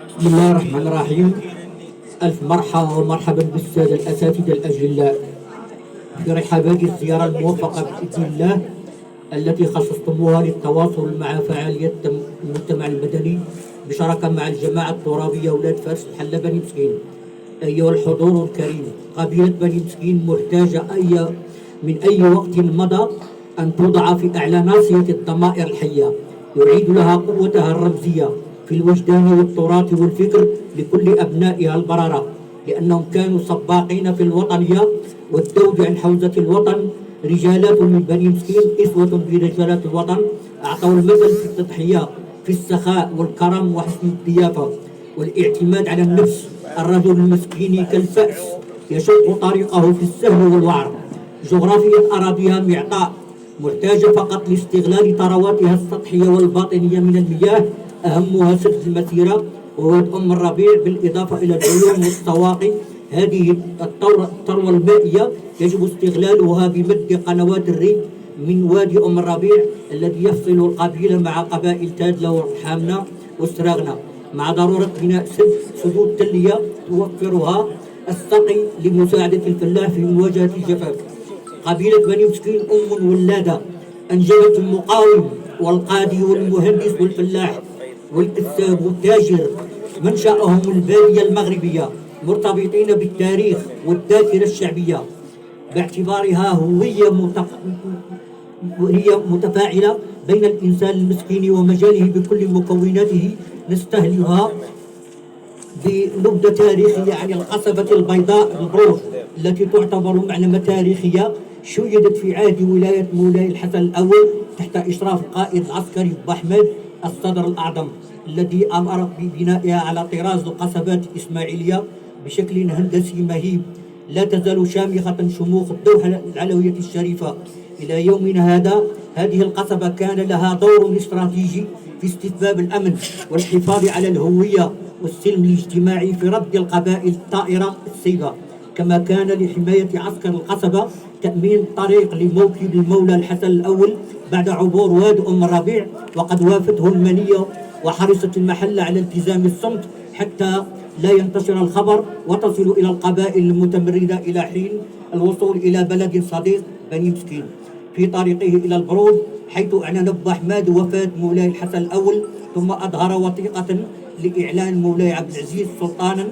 بسم الله الرحمن الرحيم. ألف مرحبا ومرحبا بالسادة الأساتذة الأجلاء في رحابات الزيارة الموفقة بإذن الله التي خصصتموها للتواصل مع فعالية المجتمع المدني بشراكة مع الجماعة الترابية أولاد فارس الحلة بني مسكين. أيها الحضور الكريم، قبيلة بني مسكين محتاجة من أي وقت مضى أن توضع في أعلى ناصية الضمائر الحية يعيد لها قوتها الرمزية في الوجدان والتراث والفكر لكل أبنائها البررة، لأنهم كانوا سباقين في الوطنية والذود عن حوزة الوطن. رجالات من بني مسكين إسوة برجالات الوطن، أعطوا المثل في التضحية في السخاء والكرم وحسن الضيافة والاعتماد على النفس. الرجل المسكين كالفأس يشق طريقه في السهل والوعر. جغرافية أراضيها معطاء محتاجة فقط لاستغلال ثرواتها السطحية والباطنية من المياه، أهمها سد المسيرة وواد أم الربيع، بالإضافة إلى العيون والسواقي. هذه الثروة المائية يجب استغلالها بمد قنوات الري من وادي أم الربيع الذي يفصل القبيلة مع قبائل تادلة وحامنة وسراغنة، مع ضرورة بناء سدود تلية توفرها السقي لمساعدة الفلاح في مواجهة الجفاف. قبيلة بني مسكين أم ولادة أنجبت المقاوم والقاضي والمهندس والفلاح والكتاب والتاجر، منشأهم البادية المغربية، مرتبطين بالتاريخ والذاكرة الشعبية باعتبارها هوية متفاعلة بين الإنسان المسكين ومجاله بكل مكوناته. نستهلها بنبذة تاريخية عن القصبة البيضاء البروج التي تعتبر معلمة تاريخية شيدت في عهد ولاية مولاي الحسن الأول تحت إشراف القائد العسكري بأحمد الصدر الأعظم، الذي أمر ببنائها على طراز القصبات الإسماعيلية بشكل هندسي مهيب. لا تزال شامخة شموخ الدوحة العلوية الشريفة إلى يومنا هذا. هذه القصبة كان لها دور استراتيجي في استتباب الأمن والحفاظ على الهوية والسلم الاجتماعي في رد القبائل الطائرة السيبة، كما كان لحماية عسكر القصبة تأمين طريق لموكب المولى الحسن الأول بعد عبور واد أم الربيع. وقد وافته المنية وحرصت المحلة على التزام الصمت حتى لا ينتشر الخبر وتصل إلى القبائل المتمردة إلى حين الوصول إلى بلد صديق بني مسكين في طريقه إلى البرود، حيث أعلن أحمد وفاة مولاي الحسن الأول، ثم أظهر وثيقة لإعلان مولاي عبد العزيز سلطانا.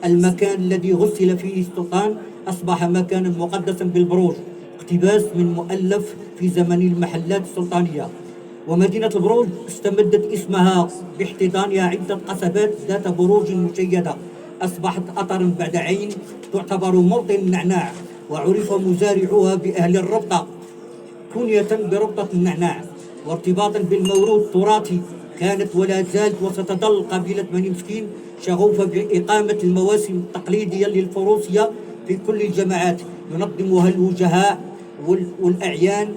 المكان الذي غسل فيه السلطان أصبح مكانا مقدسا بالبروج، اقتباس من مؤلف في زمن المحلات السلطانية. ومدينة البروج استمدت اسمها باحتضانها عدة قصبات ذات بروج مشيدة، أصبحت أثرا بعد عين تعتبر موطن النعناع، وعرف مزارعوها بأهل الربطة كنية بربطة النعناع، وارتباطا بالموروث التراثي. كانت ولا زالت وستظل قبيلة بني مسكين شغوفة بإقامة المواسم التقليدية للفروسية في كل الجماعات ينظمها الوجهاء والأعيان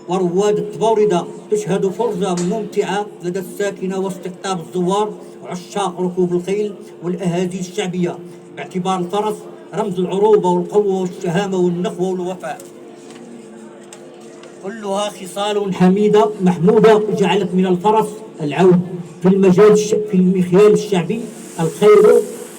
ورواد التبوردة، تشهد فرجة ممتعة لدى الساكنة واستقطاب الزوار وعشاق ركوب الخيل والأهازيج الشعبية، باعتبار الفرس رمز العروبة والقوة والشهامة والنخوة والوفاء، كلها خصال حميدة محمودة جعلت من الفرس العود في المخيال الشعبي. الخير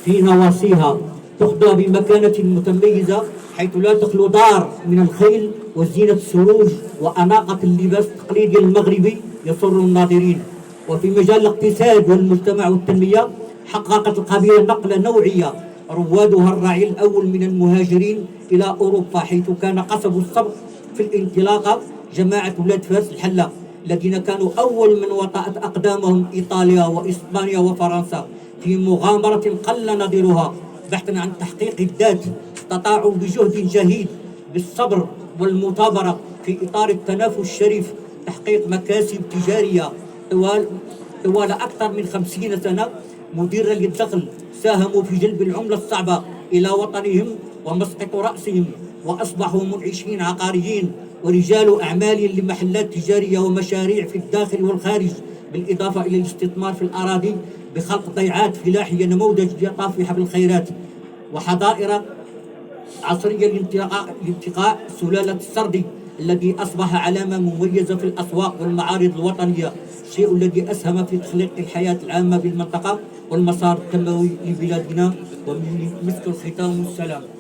في نواصيها تخضى بمكانة متميزة، حيث لا تخلو دار من الخيل وزينة السروج وأناقة اللباس التقليدي المغربي يسر الناظرين. وفي مجال الاقتصاد والمجتمع والتنمية حققت القبيلة نقلة نوعية روادها الراعي الأول من المهاجرين إلى أوروبا، حيث كان قصب السبق في الانطلاقة جماعة ولاد فارس الحلة، الذين كانوا أول من وطأت أقدامهم إيطاليا وإسبانيا وفرنسا في مغامرة قل نظيرها بحثا عن تحقيق الذات. استطاعوا بجهد جهيد بالصبر والمثابرة في إطار التنافس الشريف تحقيق مكاسب تجارية طوال أكثر من 50 سنة مديرة للدخل. ساهموا في جلب العملة الصعبة إلى وطنهم ومسقط رأسهم، وأصبحوا منعشين عقاريين ورجال أعمال لمحلات تجارية ومشاريع في الداخل والخارج، بالإضافة إلى الاستثمار في الأراضي بخلق ضيعات فلاحية نموذجية طافحة بالخيرات، وحظائر عصرية لانتقاء سلالة السردي الذي أصبح علامة مميزة في الأسواق والمعارض الوطنية، الشيء الذي أسهم في تخليق الحياة العامة بالمنطقة والمسار التنموي لبلادنا. ومن مسك الختام والسلام.